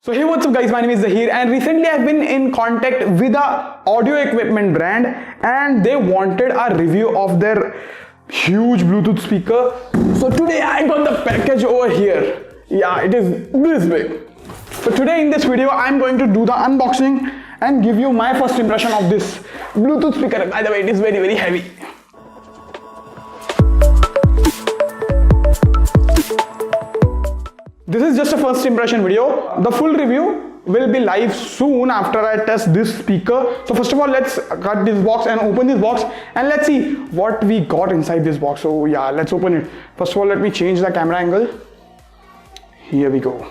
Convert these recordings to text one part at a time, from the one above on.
So hey, what's up guys, my name is Zahir and recently I've been in contact with a audio equipment brand and they wanted a review of their huge Bluetooth speaker. So today I got the package over here. Yeah, it is this big. So today in this video I'm going to do the unboxing and give you my first impression of this Bluetooth speaker. By the way, it is very heavy. This is just a first impression video. The full review will be live soon after I test this speaker. So first of all, let's cut this box and open this box and let's see what we got inside this box. So yeah, let's open it. First of all, let me change the camera angle. Here we go.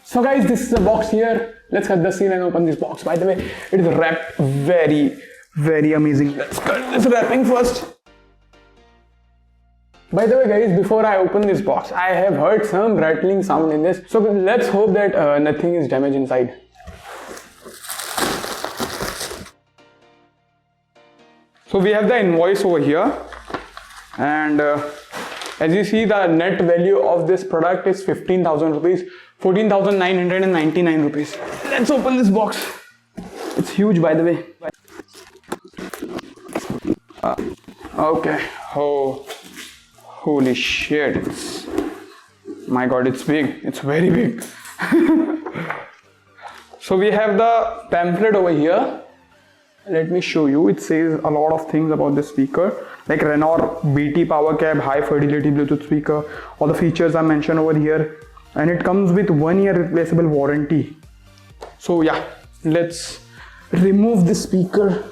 So guys, this is the box here. Let's cut the seal and open this box. By the way, it is wrapped very amazing. Let's cut this wrapping first. By the way guys, before I open this box, I have heard some rattling sound in this. So let's hope that nothing is damaged inside. So we have the invoice over here. And as you see, the net value of this product is 15,000 rupees, 14,999 rupees. Let's open this box. It's huge, by the way. Okay. Oh. Holy shit, my god, it's big, it's very big. So we have the pamphlet over here. Let me show you. It says a lot of things about this speaker, like Renoir BT power cab, high fidelity Bluetooth speaker. All the features are mentioned over here, and it comes with 1 year replaceable warranty. So yeah, let's remove this speaker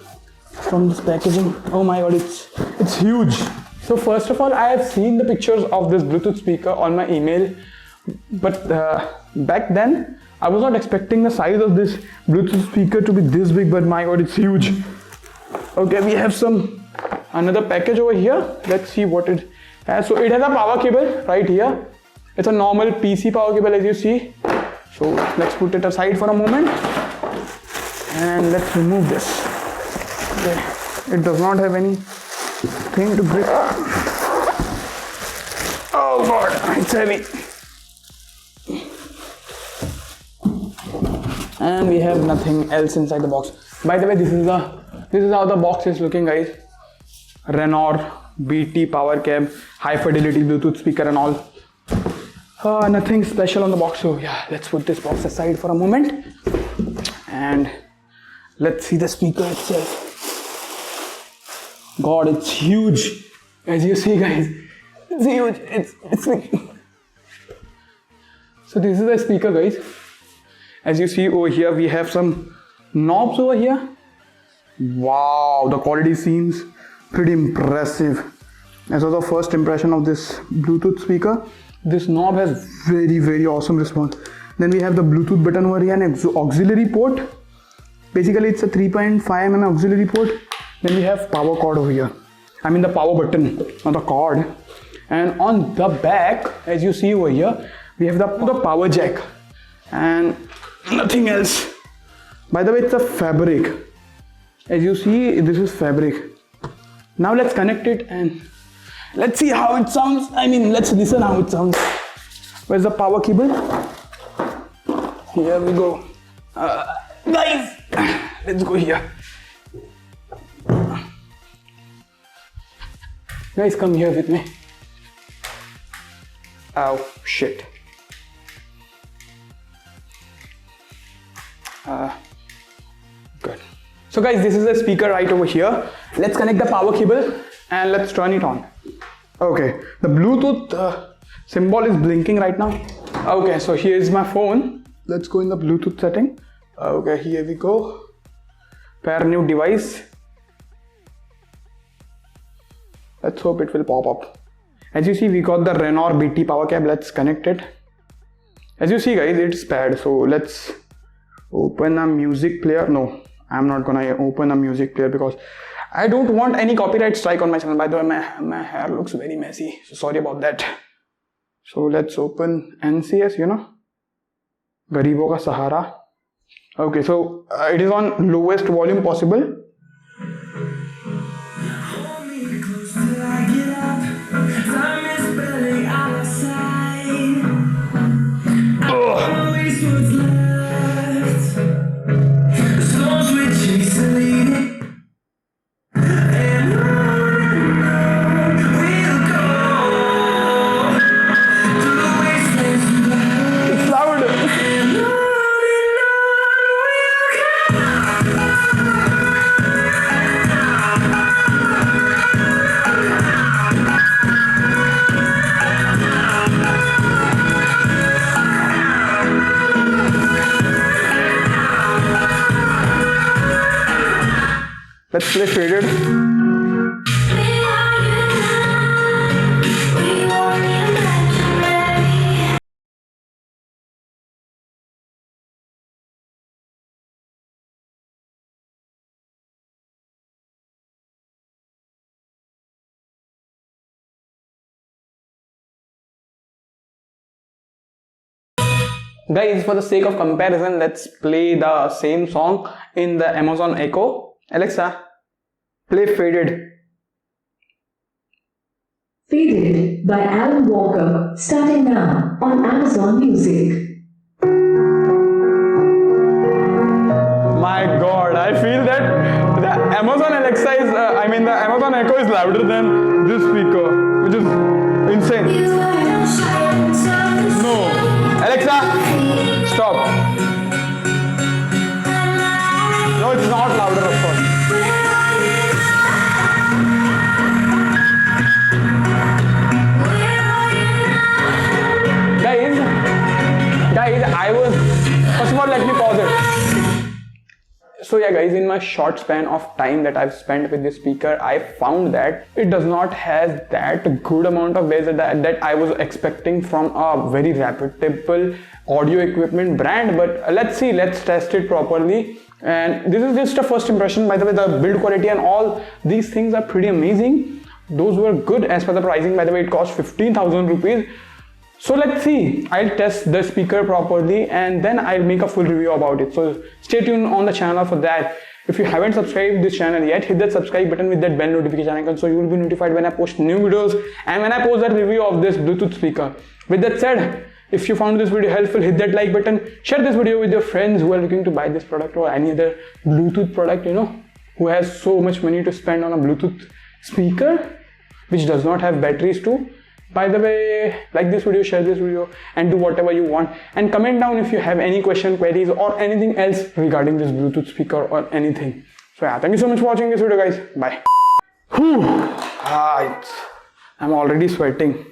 from this packaging. Oh my god, it's huge. So first of all, I have seen the pictures of this Bluetooth speaker on my email, but back then I was not expecting the size of this Bluetooth speaker to be this big, but my god, it's huge. Okay, we have another package over here. Let's see what it has. So it has a power cable right here. It's a normal PC power cable, as you see. So let's put it aside for a moment and let's remove this. Okay. It does not have any thing to grip. Oh god, it's heavy. And we have nothing else inside the box. By the way, this is how the box is looking, guys. Renoir BT power cab, high fidelity Bluetooth speaker and all. Nothing special on the box. So yeah, let's put this box aside for a moment and let's see the speaker itself. God, it's huge. As you see, guys, it's huge. It's like... So this is the speaker, guys. As you see over here, we have some knobs over here. Wow, the quality seems pretty impressive. As was the first impression of this Bluetooth speaker. This knob has very awesome response. Then we have the Bluetooth button over here and auxiliary port. Basically, it's a 3.5mm auxiliary port. Then we have power cord over here. I mean the power button, not the cord. And on the back, as you see over here, we have the power jack and nothing else. By the way, it's a fabric. As you see, this is fabric. Now let's connect it and let's see how it sounds. I mean, let's listen how it sounds. Where's the power cable? Here we go. Guys, let's go here. Guys, come here with me. Oh shit. Good. So guys, this is the speaker right over here. Let's connect the power cable and let's turn it on. Okay, the Bluetooth symbol is blinking right now. Okay, so here is my phone. Let's go in the Bluetooth setting. Okay, here we go. Pair new device. Let's hope it will pop up. As you see, we got the Renoir BT power cable. Let's connect it. As you see, guys, it's paired. So let's open a music player. No, I'm not gonna open a music player because I don't want any copyright strike on my channel. By the way, my hair looks very messy. So sorry about that. So let's open NCS, Garibo Ka Sahara. Okay, so it is on lowest volume possible. Let's play Faded. Guys, for the sake of comparison, let's play the same song in the Amazon Echo. Alexa, play Faded. Faded by Alan Walker, starting now on Amazon Music. My god, I feel that the Amazon Alexa is, the Amazon Echo is louder than this speaker, which is insane. No. Alexa, stop. No, it's not louder, of course. Guys, first of all, let me pause it. So yeah guys, in my short span of time that I've spent with this speaker, I found that it does not have that good amount of bass that I was expecting from a very reputable audio equipment brand. But let's test it properly. And this is just a first impression. By the way, the build quality and all these things are pretty amazing. Those were good. As per the pricing, by the way, it cost 15,000 rupees. So let's see, I'll test the speaker properly and then I'll make a full review about it. So stay tuned on the channel for that. If you haven't subscribed this channel yet, hit that subscribe button with that bell notification icon so you will be notified when I post new videos and when I post that review of this Bluetooth speaker. With that said, if you found this video helpful, hit that like button, share this video with your friends who are looking to buy this product or any other Bluetooth product, who has so much money to spend on a Bluetooth speaker which does not have batteries too. By the way, like this video, share this video and do whatever you want and comment down if you have any question, queries or anything else regarding this Bluetooth speaker or anything. So yeah, thank you so much for watching this video guys. Bye. I'm already sweating.